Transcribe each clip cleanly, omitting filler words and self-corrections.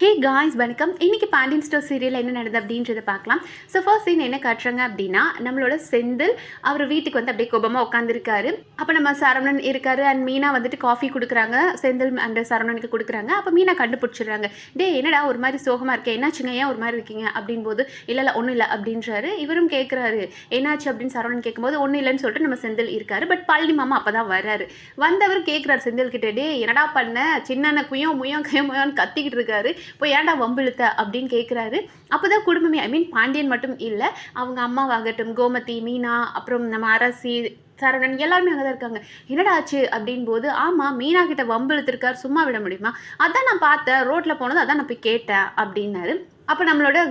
Hey guys வணக்கம். இன்னைக்கு Pandian store serial என்ன நடந்தது அப்படின்றத பார்க்கலாம். ஸோ ஃபர்ஸ்ட் சீன் என்ன காட்டுறாங்க அப்படின்னா, நம்மளோட செந்தில் அவர் வீட்டுக்கு வந்து அப்படியே கோபமாக உட்காந்துருக்காரு. அப்போ நம்ம சரவணன் இருக்காரு அண்ட் மீனா வந்துட்டு காஃபி கொடுக்குறாங்க. செந்தில் அண்ட் சரவணனுக்கு கொடுக்குறாங்க. அப்போ மீனா கண்டுபிடிச்சிடுறாங்க. டே என்னடா ஒரு மாதிரி சோகமாக இருக்கேன், என்னாச்சுங்க, ஏன் ஒரு மாதிரி இருக்கீங்க அப்படின் போது இல்லை ஒன்றும் இல்லை அப்படின்றாரு. இவரும் கேட்குறாரு என்னாச்சு அப்படின்னு சரவணன் கேட்கும்போது ஒன்றும் இல்லைன்னு சொல்லிட்டு நம்ம செந்தில் இருக்காரு. பட் பழனி மாமா அப்போ தான் வர்றாரு. வந்தவர் கேட்குறாரு செந்தில் கிட்டே, டே என்னடா பண்ண, சின்ன குயோ முயோ கயோன்னு கத்திக்கிட்டு இருக்காரு, இப்போ ஏன்டா வம்பிழுத்த அப்படின்னு கேட்குறாரு. அப்போ தான் குடும்பமே, ஐ மீன் பாண்டியன் மட்டும் இல்லை, அவங்க அம்மாவாகட்டும், கோமதி, மீனா, அப்புறம் நம்ம அரசி, சரவணன் எல்லாருமே அங்கே தான் இருக்காங்க. என்னடா ஆச்சு அப்படின் போது, ஆமாம் மீனா கிட்ட வம்பு இழுத்துருக்கார், சும்மா விட முடியுமா, அதான் நான் பார்த்தேன், ரோட்டில் போனது அதான் நான் போய் கேட்டேன் அப்படின்னாரு. அப்போ நம்மளோட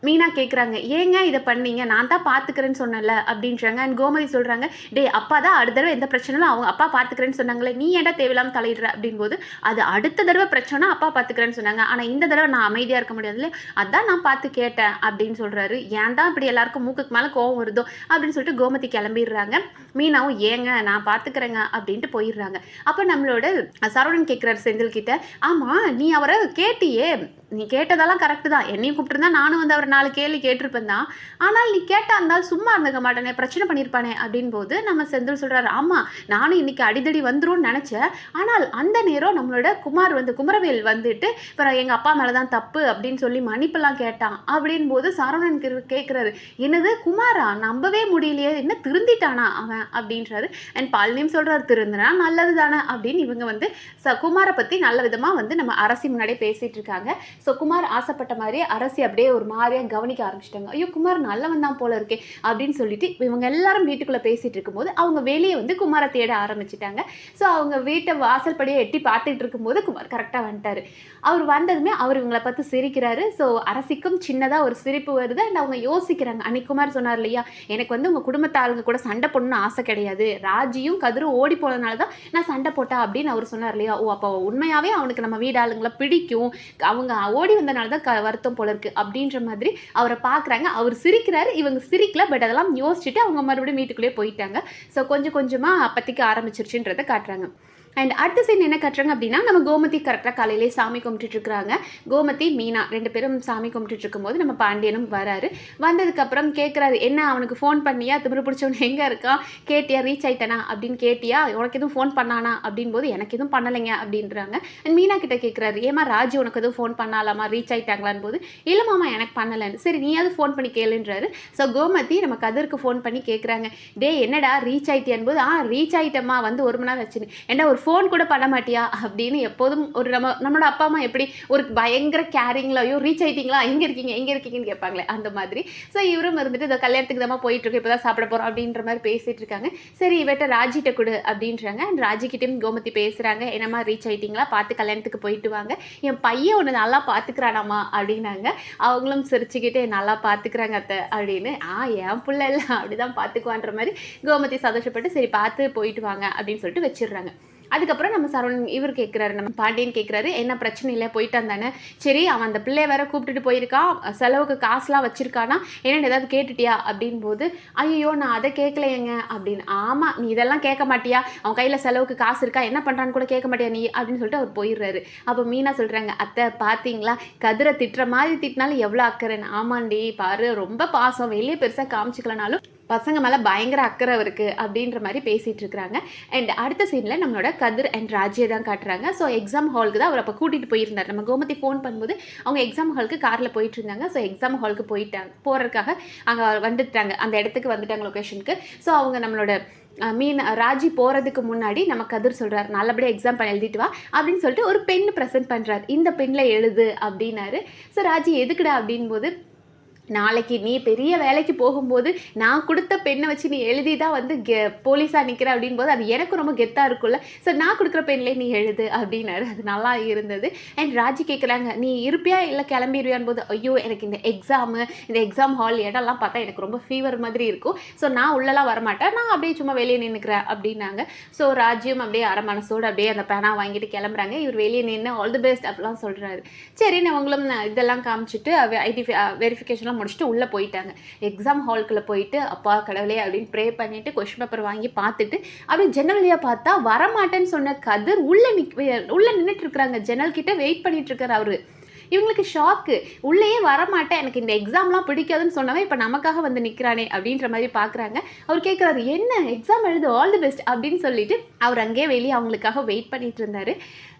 மீனா கேட்குறாங்க, ஏங்க இதை பண்ணீங்க, நான் தான் பார்த்துக்கிறேன்னு சொன்னேன்ல அப்படின்றாங்க. அண்ட் கோமதி சொல்கிறாங்க, டே அப்பா தான் அடுத்த தடவை எந்த பிரச்சனையும் அவங்க அப்பா பார்த்துக்கிறேன்னு சொன்னாங்களே, நீ ஏன்டா தேவையில்லாமல் தலையிடுற அப்படின்போது, அது அடுத்த தடவை பிரச்சனை அப்பா பார்த்துக்கிறேன்னு சொன்னாங்க, ஆனால் இந்த தடவை நான் அமைதியாக இருக்க முடியாதுல்ல, அதான் நான் பார்த்து கேட்டேன் அப்படின்னு சொல்கிறாரு. ஏன் தான் இப்படி எல்லாருக்கும் மூக்குக்கு மேலே கோவம் வருதோ அப்படின்னு சொல்லிட்டு கோமதி கிளம்பிடுறாங்க. மீனாவும் ஏங்க நான் பார்த்துக்கிறேங்க அப்படின்ட்டு போயிடுறாங்க. அப்போ நம்மளோட சரவணன் கேட்குறாரு செந்தில் கிட்ட, ஆமாம் நீ அவரை கேட்டியே, நீ கேட்டதெல்லாம் கரெக்டு தான், என்னையும் கூப்பிட்டுருந்தா நானும் வந்து அவர் 4 கேள்வி கேட்டிருப்பேன் தான், ஆனால் நீ கேட்டா இருந்தாலும் சும்மா இருந்துக்க மாட்டேனே, பிரச்சனை பண்ணியிருப்பானே அப்படின் போது நம்ம செந்தில் சொல்கிறாரு, ஆமாம் நானும் இன்னைக்கு அடிதடி வந்துரும்னு நினச்சேன், ஆனால் அந்த நேரம் நம்மளோட குமரவேல் வந்துட்டு அப்புறம் எங்கள் அப்பா மேலே தான் தப்பு அப்படின்னு சொல்லி மன்னிப்பெல்லாம் கேட்டான் அப்படின் போது சரவணன் கேட்குறாரு, என்னது குமாரா, நம்பவே முடியலையே, என்ன திருந்திட்டானா அவன் அப்படின்றாரு. அண்ட் பழனியும் சொல்கிறார், திருந்தினா நல்லது தானே அப்படின்னு. இவங்க வந்து குமாரை பற்றி நல்ல விதமாக வந்து நம்ம அரசி முன்னாடியே பேசிகிட்டு இருக்காங்க. ஸோ குமார் ஆசைப்பட்ட மாதிரியே அரசி அப்படியே ஒரு மாதிரியாக கவனிக்க ஆரம்பிச்சிட்டாங்க. ஐயோ குமார் நல்லவன் தான் போல இருக்கே அப்படின்னு சொல்லிட்டு இவங்க எல்லாரும் வீட்டுக்குள்ளே பேசிகிட்டு இருக்கும்போது அவங்க வெளியே வந்து குமாரை தேட ஆரம்பிச்சிட்டாங்க. ஸோ அவங்க வீட்டை வாசல்படியை எட்டி பார்த்துட்டு இருக்கும்போது குமார் கரெக்டாக வந்துட்டார். அவர் வந்ததுமே அவர் இவங்களை பார்த்து சிரிக்கிறாரு. ஸோ அரசிக்கும் சின்னதாக ஒரு சிரிப்பு வருது. அண்ட் அவங்க யோசிக்கிறாங்க, அன்னைக்கு குமார் சொன்னார் இல்லையா, எனக்கு வந்து உங்கள் குடும்பத்து ஆளுங்க கூட சண்டை போடணும்னு ஆசை கிடையாது, ராஜியும் கதிரும் ஓடி போனதுனால தான் நான் சண்டை போட்டா அப்படின்னு அவர் சொன்னார் இல்லையா, ஓ அப்போ உண்மையாகவே அவனுக்கு நம்ம வீடு ஆளுங்களை பிடிக்கும், அவங்க ஓடி வந்தனால தான் வருத்தம் போல இருக்கு அப்படின்ற மாதிரி அவரை பார்க்குறாங்க. அவர் சிரிக்கிறாரு, இவங்க சிரிக்கல. பட் அதெல்லாம் யோசிச்சுட்டு அவங்க மறுபடியும் வீட்டுக்குள்ளேயே போயிட்டாங்க. ஸோ கொஞ்சம் கொஞ்சமாக பற்றிக்க ஆரம்பிச்சிருச்சுன்றதை காட்டுறாங்க. அண்ட் அடுத்த சீன் என்ன கட்டுறாங்க அப்படின்னா, நம்ம கோமதி கரெக்டாக காலையிலே சாமி கும்பிட்டுட்டு இருக்கிறாங்க. கோமதி மீனா 2 பேரும் சாமி கும்பிட்டுட்டு இருக்கும்போது நம்ம பாண்டியனும் வராரு. வந்ததுக்கப்புறம் கேட்குறாரு, என்ன அவனுக்கு ஃபோன் பண்ணியா, திமிரு பிடிச்சவன் எங்கே இருக்கான், கேட்டியா, ரீச் ஆயிட்டானா அப்படின்னு கேட்டியா, உனக்கு எதுவும் ஃபோன் பண்ணானா அப்படின் போது எனக்கு எதுவும் பண்ணலைங்க அப்படின்றாங்க. அண்ட் மீனா கிட்ட கேட்குறாரு, ஏமா ராஜி உனக்கு எதுவும் ஃபோன் பண்ணலாமா, ரீச் ஆயிட்டாங்களான் போது, இல்லை மாமா எனக்கு பண்ணலைன்னு. சரி நீயாவது ஃபோன் பண்ணி கேளுன்றாரு. ஸோ கோமதி நம்ம கதிருக்கு ஃபோன் பண்ணி கேட்குறாங்க, டே என்னடா ரீச் ஆயிட்டியான் போது, ரீச் ஆயிட்டம்மா வந்து 1 மணி நேரம் ஆச்சுன்னு, என்ன ஒரு ஃபோன் கூட பண்ண மாட்டியா அப்படின்னு. எப்போதும் ஒரு நம்மளோட அப்பா அம்மா எப்படி ஒரு பயங்கர கேரிங்ல, ஐயோ ரீச் ஆயிட்டீங்களா, எங்கே இருக்கீங்கன்னு கேட்பாங்களே அந்த மாதிரி. ஸோ இவரும் இருந்துட்டு இந்த கல்யாணத்துக்கு தான் போயிட்டு இருக்கு, இப்போ தான் சாப்பிட போகிறோம் அப்படின்ற மாதிரி பேசிட்டு இருக்காங்க. சரி இவட்ட ராஜிட்ட கொடு அப்படின்றாங்க. அண்ட் ராஜிக்கிட்டையும் கோமதி பேசுகிறாங்க, என்னம்மா ரீச் ஆயிட்டீங்களா, பார்த்து கல்யாணத்துக்கு போயிட்டு வாங்க, என் பையன் ஒன்று நல்லா பார்த்துக்கிறானாமா அப்படின்னாங்க. அவங்களும் சிரிச்சுக்கிட்டே நல்லா பார்த்துக்கிறாங்க அத்தை அப்படின்னு. என் பிள்ளை இல்லை அப்படிதான் பார்த்துக்குவான்ற மாதிரி கோமதி சந்தோஷப்பட்டு சரி பார்த்து போயிட்டு வாங்க அப்படின்னு சொல்லிட்டு வச்சிடுறாங்க. அதுக்கப்புறம் நம்ம சரவணன் இவர் கேட்குறாரு, நம்ம பாண்டியன் கேட்குறாரு, என்ன பிரச்சனை இல்லை போயிட்டான் தானே, சரி அவன் அந்த பிள்ளைய வேற கூப்பிட்டுட்டு போயிருக்கான், செலவுக்கு காசுலாம் வச்சிருக்கானா, என்னென்னு ஏதாவது கேட்டுட்டியா அப்படின் போது, ஐயோ நான் அதை கேட்கலையேங்க அப்படின்னு. ஆமாம் நீ இதெல்லாம் கேட்க மாட்டியா, அவன் கையில் செலவுக்கு காசு இருக்கா, என்ன பண்ணுறான்னு கூட கேட்க மாட்டியா நீ அப்படின்னு சொல்லிட்டு அவர் போயிடுறாரு. அப்போ மீனா சொல்கிறாங்க, அத்தை பார்த்தீங்களா கதிரை திட்டுற மாதிரி திட்டினாலும் எவ்வளோ அக்கறைன்னு. ஆமாண்டி பாரு ரொம்ப பாசம், வெளியே பெருசாக காமிச்சிக்கலனாலும் பசங்க மேலே பயங்கர அக்கறை இருக்குது அப்படின்ற மாதிரி பேசிகிட்டு இருக்கிறாங்க. அண்ட் அடுத்த சீனில் நம்மளோட கதிர் அண்ட் ராஜியை தான் காட்டுறாங்க. ஸோ எக்ஸாம் ஹாலுக்கு தான் அவர் அப்போ கூட்டிகிட்டு போயிருந்தார். நம்ம கோமதி ஃபோன் பண்ணும்போது அவங்க எக்ஸாம் ஹாலுக்கு காரில் போயிட்டு இருந்தாங்க. ஸோ எக்ஸாம் ஹாலுக்கு போகிறதுக்காக அங்கே வந்துட்டாங்க, அந்த இடத்துக்கு வந்துட்டாங்க லொக்கேஷனுக்கு. ஸோ அவங்க நம்மளோட ராஜி போகிறதுக்கு முன்னாடி நம்ம கதிர் சொல்கிறார், நல்லபடியாக எக்ஸாம் பண்ணி எழுதிட்டு வா அப்படின்னு சொல்லிட்டு ஒரு பென் ப்ரெசென்ட் பண்ணுறார், இந்த பெண்ணில் எழுது அப்படின்னாரு. ஸோ ராஜி எதுக்குடா அப்படின் போது, நாளைக்கு நீ பெரிய வேலைக்கு போகும்போது நான் கொடுத்த பெண்ணை வச்சு நீ எழுதி தான் வந்து போலீஸாக நிற்கிற அப்படின் போது அது எனக்கு ரொம்ப கெத்தாக இருக்கும்ல, ஸோ நான் கொடுக்குற பெண்ணிலே நீ எழுது அப்படின்னாரு. அது நல்லா இருந்தது. அண்ட் ராஜி கேட்குறாங்க, நீ இருப்பியா இல்லை கிளம்பிடுவியான் போது, ஐயோ எனக்கு இந்த எக்ஸாம் ஹால் இடம்லாம் பார்த்தா எனக்கு ரொம்ப ஃபீவர் மாதிரி இருக்கும், ஸோ நான் உள்ளலாம் வரமாட்டேன், நான் அப்படியே சும்மா வெளியே நின்றுக்கிறேன் அப்படின்னாங்க. ஸோ ராஜியும் அப்படியே அரை மனசோடு அப்படியே அந்த பேனா வாங்கிட்டு கிளம்புறாங்க. இவர் வெளியே நின்று ஆல் தி பெஸ்ட் அப்படிலாம் சொல்கிறாரு. சரி அவங்களும் இதெல்லாம் காமிச்சிட்டு ஐடி வெரிஃபிகேஷன்லாம் முடிச்சுட்டு உள்ளே போயிட்டாங்க. எக்ஸாம் ஹால்குள்ளே போயிட்டு அப்பா கடவுளே அப்படின்னு ப்ரே பண்ணிவிட்டு கொஸ்டின் பேப்பர் வாங்கி பார்த்துட்டு அப்படியே ஜன்னல் வழியாக பார்த்தா வரமாட்டேன்னு சொன்ன கதிர் உள்ளே நின்றுட்டு இருக்கிறாங்க, ஜன்னல் கிட்ட வெயிட் பண்ணிட்டு இருக்காரு அவரு. இவங்களுக்கு ஷாக்கு. உள்ளேயே வரமாட்டேன், எனக்கு இந்த எக்ஸாம்லாம் பிடிக்காதுன்னு சொன்னவன் இப்போ நமக்காக வந்து நிற்கிறானே அப்படின்ற மாதிரி பார்க்குறாங்க. அவர் கேட்குறாரு, என்ன எக்ஸாம் எழுது, ஆல் தி பெஸ்ட் அப்படின்னு சொல்லிட்டு அவர் அங்கேயே வெளியே அவங்களுக்காக வெயிட் பண்ணிட்டு இருந்தார்.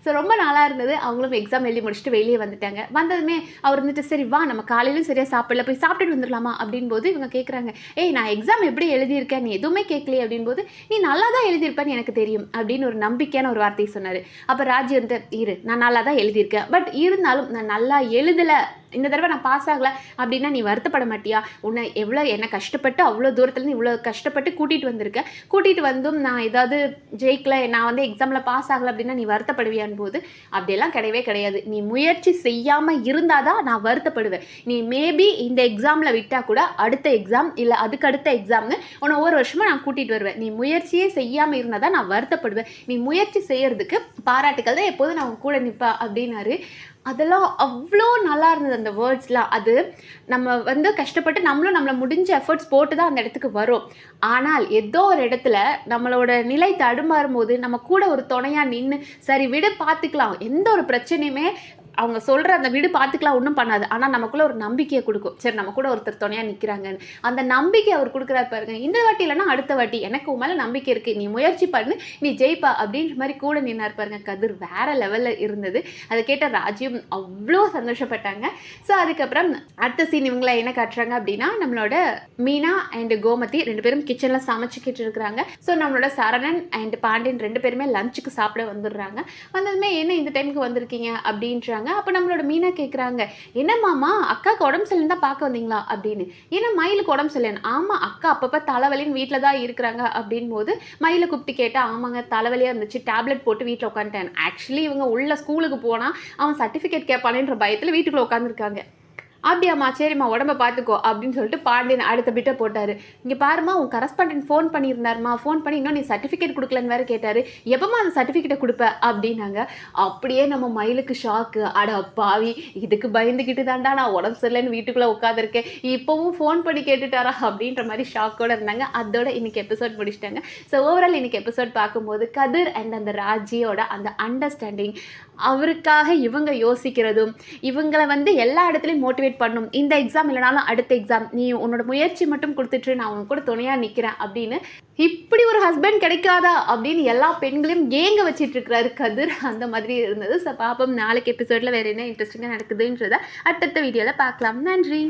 ஸோ ரொம்ப நல்லா இருந்தது. அவங்களும் எக்ஸாம் எழுதி முடிச்சுட்டு வெளியே வந்துட்டாங்க. வந்ததுமே அவர் வந்துட்டு, சரி வா நம்ம காலையிலும் சரியாக சாப்பிடல, போய் சாப்பிட்டுட்டு வந்துடலாமா அப்படின் போது இவங்க கேட்குறாங்க, ஏய் நான் எக்ஸாம் எப்படி எழுதியிருக்கேன், நீ எதுவுமே கேட்கலையே அப்படின் போது, நீ நல்லா தான் எழுதியிருப்பேன்னு எனக்கு தெரியும் அப்படின்னு ஒரு நம்பிக்கையான ஒரு வார்த்தையை சொன்னார். அப்போ ராஜி வந்து, இரு நான் நல்லா தான் எழுதியிருக்கேன், பட் இருந்தாலும் நான் நல்லா எழுதலை, இந்த தடவை நான் பாஸ் ஆகலை அப்படின்னா நீ வருத்தப்பட மாட்டியா? உன்னை எவ்வளோ என்ன கஷ்டப்பட்டு அவ்வளோ தூரத்துலேருந்து இவ்வளோ கஷ்டப்பட்டு கூட்டிகிட்டு வந்திருக்கேன், கூட்டிகிட்டு வந்தும் நான் ஏதாவது ஜெயிக்கலை, நான் வந்து எக்ஸாமில் பாஸ் ஆகலை அப்படின்னா நீ வருத்தப்படுவியான் போது, அப்படியெல்லாம் கிடையவே கிடையாது. நீ முயற்சி செய்யாமல் இருந்தால் தான் நான் வருத்தப்படுவேன். நீ மேபி இந்த எக்ஸாமில் விட்டால் கூட அடுத்த எக்ஸாம் இல்லை அதுக்கு அடுத்த எக்ஸாம்னு உன்னை ஒவ்வொரு வருஷமும் நான் கூட்டிகிட்டு வருவேன். நீ முயற்சியே செய்யாமல் இருந்தால் தான் நான் வருத்தப்படுவேன். நீ முயற்சி செய்யறதுக்கு பாராட்டுக்கள் தான், எப்போதும் நான் உன் கூட நிற்பேன் அப்படின்னாரு. அதெல்லாம் அவ்வளோ நல்லா இருந்தது அந்த வேர்ட்ஸ்லாம். அது நம்ம வந்து கஷ்டப்பட்டு நம்மளும் நம்மளை முடிஞ்ச எஃபர்ட்ஸ் போட்டு தான் அந்த இடத்துக்கு வரும். ஆனால் ஏதோ ஒரு இடத்துல நம்மளோட நிலை தடுமாறும் போது நம்ம கூட ஒரு துணையாக நின்று, சரி விடு பார்த்துக்கலாம், எந்த ஒரு பிரச்சனையுமே அவங்க சொல்கிற அந்த விடு பார்த்துக்கலாம் ஒன்றும் பண்ணாது, ஆனால் நமக்குள்ளே ஒரு நம்பிக்கையை கொடுக்கும். சரி நம்ம கூட ஒருத்தர் துணையாக நிற்கிறாங்கன்னு அந்த நம்பிக்கை அவர் கொடுக்குறாரு பாருங்க. இந்த வாட்டி இல்லைன்னா அடுத்த வாட்டி எனக்கு உன் மேலே நம்பிக்கை இருக்குது, நீ முயற்சி பண்ணு, நீ ஜெயிப்பா அப்படின்ற மாதிரி கூட நின்னார் பாருங்க. கதிர் வேற லெவலில் இருந்தது. அதை கேட்ட ராஜியும் அவ்வளோ சந்தோஷப்பட்டாங்க. ஸோ அதுக்கப்புறம் அடுத்த சீன் இவங்கள என்ன காட்டுறாங்க அப்படின்னா, நம்மளோட மீனா அண்ட் கோமதி 2 பேரும் கிச்சனில் சமைச்சிக்கிட்டு இருக்கிறாங்க. ஸோ நம்மளோட சரவணன் அண்ட் பாண்டியன் 2 பேருமே லஞ்சுக்கு சாப்பிட வந்துடுறாங்க. வந்ததுமே என்ன இந்த டைமுக்கு வந்திருக்கீங்க அப்படின்றாங்க. அப்போ நம்மளோட மீனா கேட்குறாங்க, என்ன மாமா அக்காவுக்கு உடம்பு சரியில்லை தான் பார்க்க வந்தீங்களா அப்படின்னு. ஏன்னா மயிலுக்கு உடம்பு சரியில்லை. ஆமாம் அக்கா அப்பப்போ தலைவலின்னு வீட்டில் தான் இருக்கிறாங்க அப்படின் போது மயிலை கூப்பிட்டு கேட்டால், ஆமாங்க தலைவலியாக இருந்துச்சு, டேப்லெட் போட்டு வீட்டில் உட்காந்துட்டேன். ஆக்சுவலி இவங்க உள்ள ஸ்கூலுக்கு போனால் அவன் சர்டிஃபிகேட் கேட்பானேன்ற பயத்தில் வீட்டுக்குள்ளே உட்காந்துருக்காங்க. அப்படியாம்மா சரிம்மா உடம்பை பார்த்துக்கோ அப்படின்னு சொல்லிட்டு பாண்டியன் அடுத்த பிட்டை போட்டார். இங்கே பாருமா உன் கரஸ்பாண்டன்ட் ஃபோன் பண்ணியிருந்தாருமா, ஃபோன் பண்ணி இன்னும் நீ சர்டிஃபிகேட் கொடுக்கலன்னு வேறு கேட்டார், எப்போம்மா அந்த சர்டிஃபிகேட்டை கொடுப்ப அப்படின்னாங்க. அப்படியே நம்ம மயிலுக்கு ஷாக்கு. அட பாவி, இதுக்கு பயந்துக்கிட்டு தாண்டா நான் உடம்பு சரியில்லைன்னு வீட்டுக்குள்ளே உட்காந்துருக்கேன், இப்போவும் ஃபோன் பண்ணி கேட்டுட்டாரா அப்படின்ற மாதிரி ஷாக்கோடு இருந்தாங்க. அதோட இன்றைக்கி எபிசோட் முடிச்சிட்டாங்க. ஸோ ஓவரால் இன்றைக்கி எபிசோட் பார்க்கும்போது கதிர் அண்ட் அந்த ராஜியோட அந்த அண்டர்ஸ்டாண்டிங், அவருக்காக இவங்க யோசிக்கிறதும், இவங்களை வந்து எல்லா இடத்துலையும் மோட்டிவேட் பண்ணும், இந்த எக்ஸாம் இல்லைனாலும் அடுத்த எக்ஸாம் நீ உன்னோட முயற்சி மட்டும் கொடுத்துட்டு நான் உங்க கூட துணையாக நிற்கிறேன் அப்படின்னு, இப்படி ஒரு ஹஸ்பண்ட் கிடைக்காதா அப்படின்னு எல்லா பெண்களையும் ஏங்க வச்சிட்டு இருக்கிறாரு கதிர். அந்த மாதிரி இருந்தது. ஸோ பாப்போம் நாளைக்கு எபிசோடில் வேறு என்ன இன்ட்ரெஸ்டிங்காக நடக்குதுன்றதை அடுத்தடுத்த வீடியோவில் பார்க்கலாம். நன்றி.